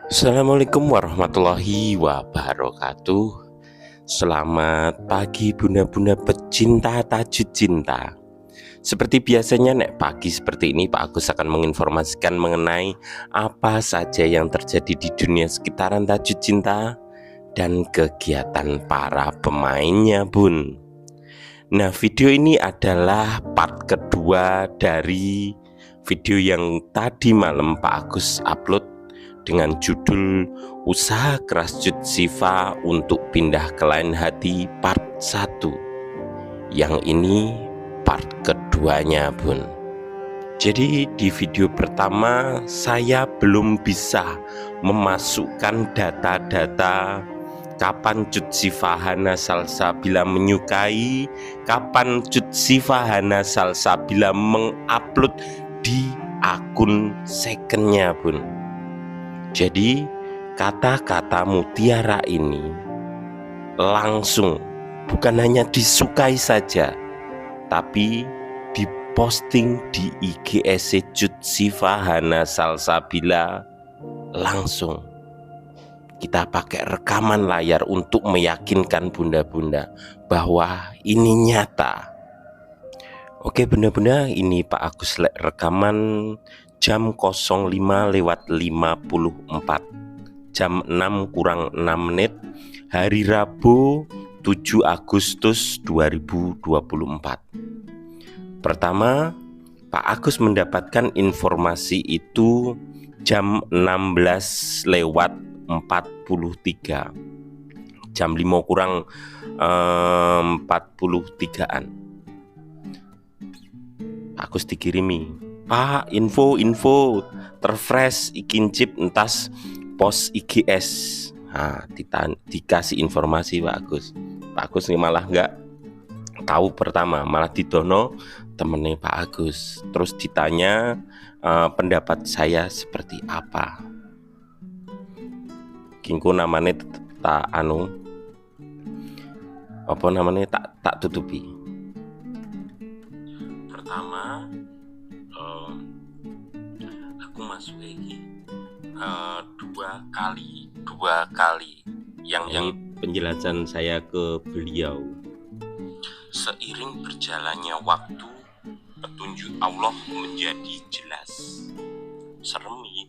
Assalamualaikum warahmatullahi wabarakatuh. Selamat pagi bunda-bunda pecinta tajud cinta. Seperti biasanya nek pagi seperti ini Pak Agus akan menginformasikan mengenai apa saja yang terjadi di dunia sekitaran tajud cinta dan kegiatan para pemainnya bun. Nah, video ini adalah part kedua dari video yang tadi malam Pak Agus upload dengan judul Usaha Keras Cut Siva untuk Pindah ke Lain Hati part 1. Yang ini part keduanya bun. Jadi di video pertama saya belum bisa memasukkan data-data kapan Cut Siva Hana Salsabila menyukai, kapan Cut Siva Hana Salsabila mengupload di akun secondnya bun. Jadi kata-kata mutiara ini langsung bukan hanya disukai saja, tapi diposting di IG Cut Siva Hana Salsabila langsung. Kita pakai rekaman layar untuk meyakinkan bunda-bunda bahwa ini nyata. Oke bunda-bunda, ini Pak Agus rekaman jam 05.54, jam 6 kurang 6 menit, hari Rabu 7 Agustus 2024. Pertama, Pak Agus mendapatkan informasi itu jam 16.43, jam 5 kurang 43an. Pak Agus dikirimi, Pak, info terfresh ikincip entas pos IGS. Nah, dikasih informasi Pak Agus. Pak Agus malah nggak tahu pertama, malah didono temennya Pak Agus. Terus ditanya pendapat saya seperti apa. Kingko namanya tak tak tutupi. Pertama, aku masuk lagi dua kali yang penjelasan saya ke beliau. Seiring berjalannya waktu, petunjuk Allah menjadi jelas. Seremi.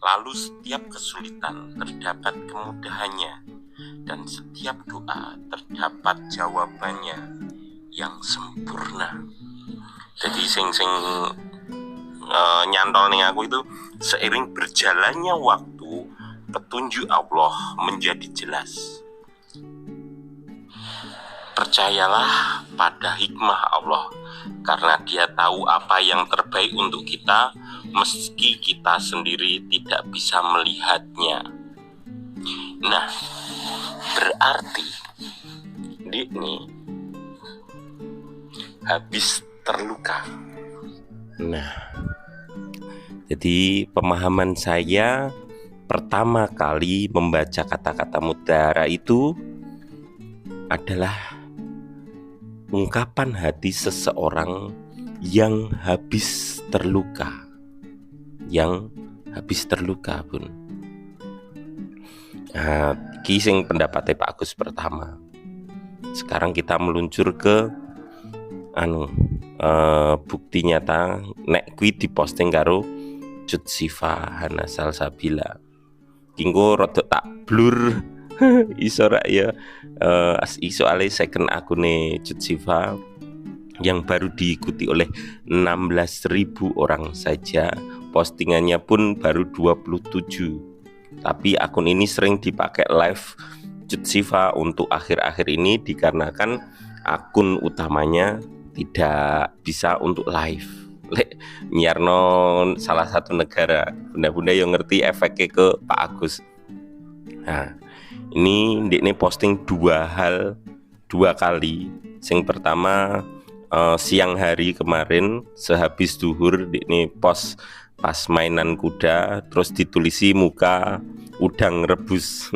Lalu setiap kesulitan terdapat kemudahannya, dan setiap doa terdapat jawabannya yang sempurna. Jadi sing nyantol nih aku itu, seiring berjalannya waktu petunjuk Allah menjadi jelas. Percayalah pada hikmah Allah, karena Dia tahu apa yang terbaik untuk kita, meski kita sendiri tidak bisa melihatnya. Nah, berarti ini habis terluka. Nah, jadi pemahaman saya pertama kali membaca kata-kata mutiara itu adalah ungkapan hati seseorang yang habis terluka. Bun. Nah, kising pendapatnya Pak Agus pertama. Sekarang kita meluncur ke bukti nyata nek kui diposting karo Cut Siva Hana Salsabila. Kinggo rada tak blur iso rak ya, iso ale second akune Cut Siva yang baru diikuti oleh 16.000 orang saja. Postingannya pun baru 27. Tapi akun ini sering dipakai live Cut Siva untuk akhir-akhir ini dikarenakan akun utamanya tidak bisa untuk live. Nyarno salah satu negara, bunda-bunda yang ngerti efeknya ke Pak Agus. Nah, ini posting dua kali. Yang pertama siang hari kemarin sehabis duhur, ini post pas mainan kuda, terus ditulisi muka udang rebus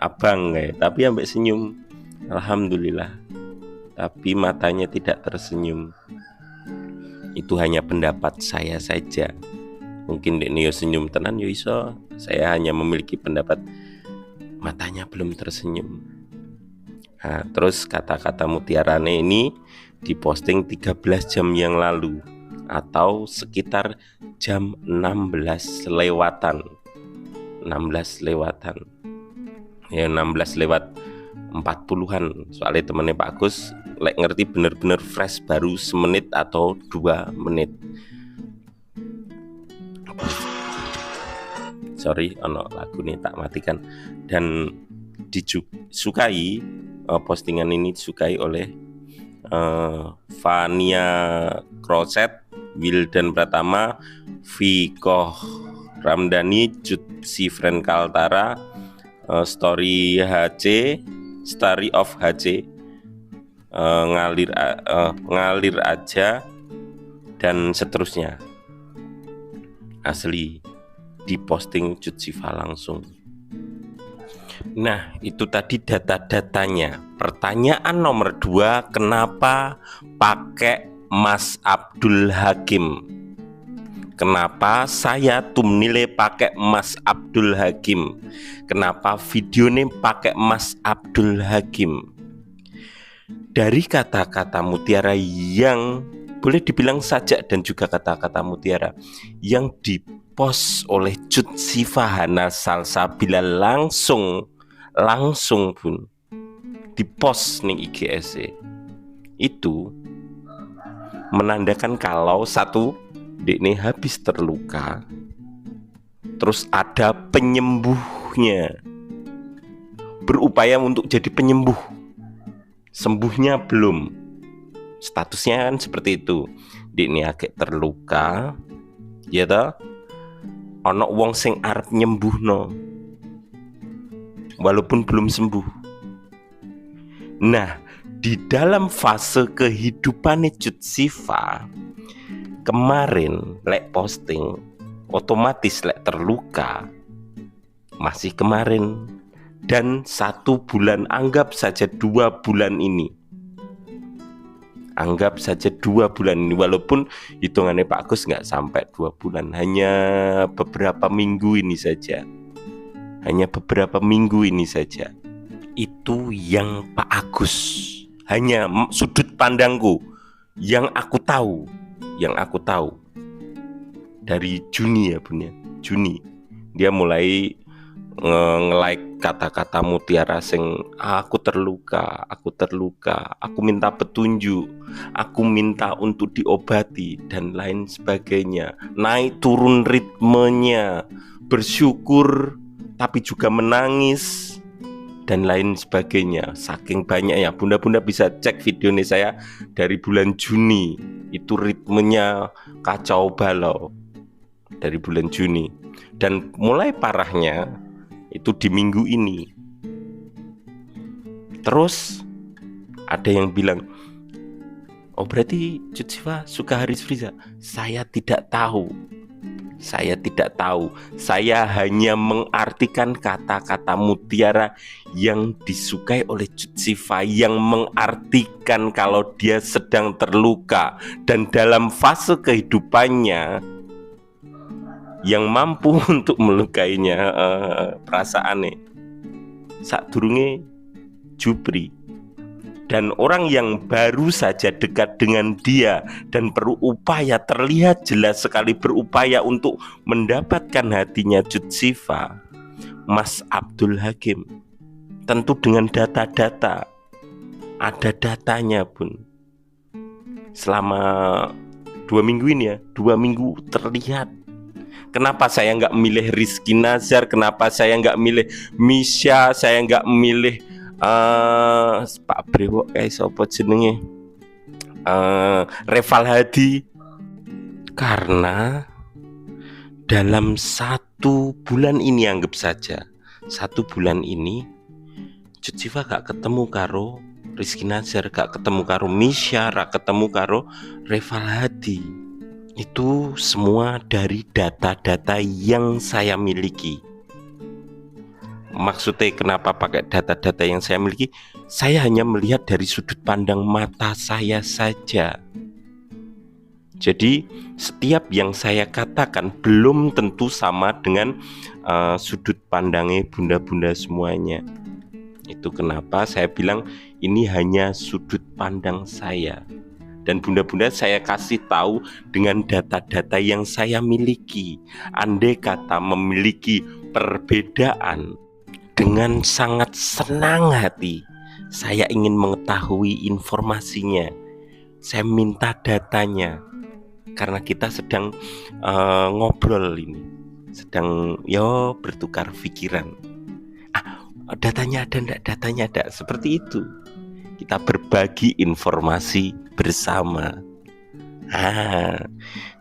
abang kayak, tapi ambek senyum, alhamdulillah. Tapi matanya tidak tersenyum. Itu hanya pendapat saya saja. Mungkin Dekne yo senyum tenan yo iso. Saya hanya memiliki pendapat matanya belum tersenyum. Nah, terus kata-kata mutiarane ini diposting 13 jam yang lalu atau sekitar jam 16 lewatan. 16 lewatan. Ya 16 lewat 40-an. Soalnya temennya Pak Agus lek ngerti bener-bener fresh baru semenit atau 2 menit. Sorry, ono lagu nih tak matikan. Dan disukai, postingan ini disukai oleh Fania Kroset, Wildan Pratama, Vikoh Ramdhani, Jutsi Kaltara, Story of HC, ngalir aja, dan seterusnya. Asli diposting Jutsiva langsung. Nah, itu tadi data-datanya. Pertanyaan nomor 2, kenapa pakai Mas Abdul Hakim? Kenapa saya thumbnail pakai Mas Abdul Hakim? Kenapa videonya pakai Mas Abdul Hakim? Dari kata-kata mutiara yang boleh dibilang sajak dan juga kata-kata mutiara yang dipost oleh Jutsiva Hana Salsabila langsung pun dipost ning IGS itu menandakan kalau satu, Dekne habis terluka, terus ada penyembuhnya, berupaya untuk jadi penyembuh, sembuhnya belum, statusnya kan seperti itu. Dekne agak terluka, ya toh, ono wong sing arep nyembuhno walaupun belum sembuh. Nah, di dalam fase kehidupan Jutsiva kemarin lek posting otomatis lek terluka masih kemarin, dan 1 bulan, anggap saja 2 bulan ini, walaupun hitungannya Pak Agus nggak sampai 2 bulan, hanya beberapa minggu ini saja. Itu yang Pak Agus, hanya sudut pandangku yang aku tahu dari Juni ya Bun ya. Juni dia mulai nge-like kata-kata mutiara sing aku terluka, aku minta petunjuk, aku minta untuk diobati dan lain sebagainya, naik turun ritmenya, bersyukur tapi juga menangis dan lain sebagainya. Saking banyaknya, bunda-bunda bisa cek video ini saya dari bulan Juni, itu ritmenya kacau balau dari bulan Juni, dan mulai parahnya itu di minggu ini. Terus ada yang bilang, oh berarti Jutsiva suka Haris Friza. Saya tidak tahu. Saya hanya mengartikan kata-kata mutiara yang disukai oleh Jutsiva, yang mengartikan kalau dia sedang terluka dan dalam fase kehidupannya yang mampu untuk melukainya perasaannya sadurunge jupri, dan orang yang baru saja dekat dengan dia dan berupaya, terlihat jelas sekali berupaya untuk mendapatkan hatinya Jutsiva, Mas Abdul Hakim. Tentu dengan data-data, ada datanya Bun. Selama 2 minggu ini ya, 2 minggu terlihat. Kenapa saya nggak milih Rizky Nazar? Kenapa saya nggak milih Misha? Saya nggak milih Pak Brewo sopo jenenge Reval Hadi? Karena dalam 1 bulan ini, anggap saja 1 bulan ini, Jutsiva gak ketemu karo Rizky Nazar, gak ketemu karo Misha, gak ketemu karo Reval Hadi. Itu semua dari data-data yang saya miliki. Maksudnya kenapa pakai data-data yang saya miliki? Saya hanya melihat dari sudut pandang mata saya saja. Jadi setiap yang saya katakan belum tentu sama dengan sudut pandangnya bunda-bunda semuanya. Itu kenapa saya bilang ini hanya sudut pandang saya. Dan bunda-bunda saya kasih tahu dengan data-data yang saya miliki. Andai kata memiliki perbedaan, dengan sangat senang hati saya ingin mengetahui informasinya. Saya minta datanya. Karena kita sedang ngobrol ini, sedang bertukar pikiran. Datanya ada enggak? Datanya ada. Seperti itu. Kita berbagi informasi bersama.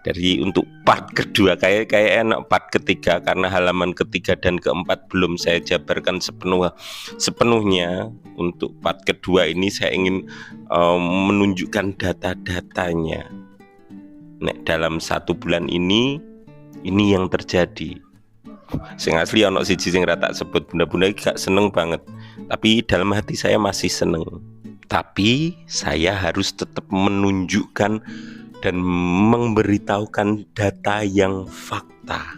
Dari untuk part kedua kayak enak part ketiga, karena halaman ketiga dan keempat belum saya jabarkan sepenuhnya. Untuk part kedua ini saya ingin menunjukkan data-datanya. Dalam 1 bulan ini yang terjadi. Sing asli ono siji sing ra tak sebut, bunda-bunda gak seneng banget. Tapi dalam hati saya masih seneng. Tapi saya harus tetap menunjukkan dan memberitahukan data yang fakta.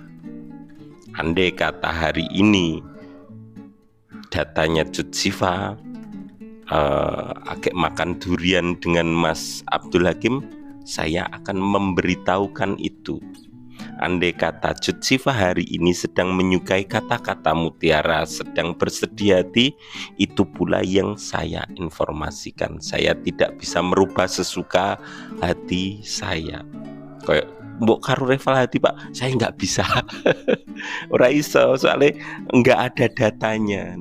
Andai kata hari ini datanya Cut Siva agak makan durian dengan Mas Abdul Hakim, saya akan memberitahukan itu. Andai kata Cut Siva hari ini sedang menyukai kata-kata mutiara, sedang bersedih hati, itu pula yang saya informasikan. Saya tidak bisa merubah sesuka hati saya. Kayak mbok karo rival hati Pak, saya nggak bisa. Ora iso, soalnya nggak ada datanya.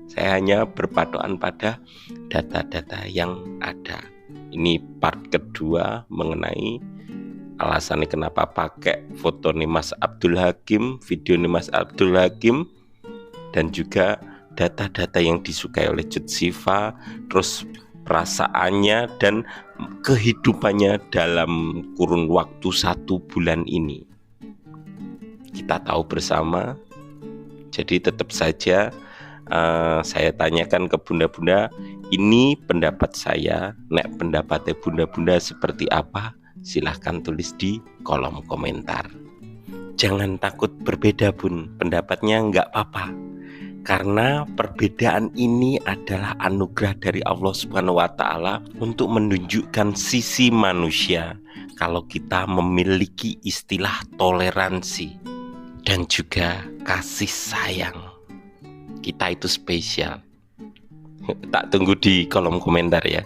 Saya hanya berpatokan pada data-data yang ada. Ini part kedua mengenai alasannya kenapa pakai foto nih Mas Abdul Hakim, video nih Mas Abdul Hakim, dan juga data-data yang disukai oleh Cut Siva, terus perasaannya dan kehidupannya dalam kurun waktu 1 bulan ini. Kita tahu bersama. Jadi tetap saja saya tanyakan ke bunda-bunda, ini pendapat saya, nek pendapatnya bunda-bunda seperti apa? Silahkan tulis di kolom komentar. Jangan takut berbeda bun, pendapatnya nggak apa-apa. Karena perbedaan ini adalah anugerah dari Allah Subhanahu wa Ta'ala untuk menunjukkan sisi manusia. Kalau kita memiliki istilah toleransi dan juga kasih sayang, kita itu spesial. Tak tunggu di kolom komentar ya.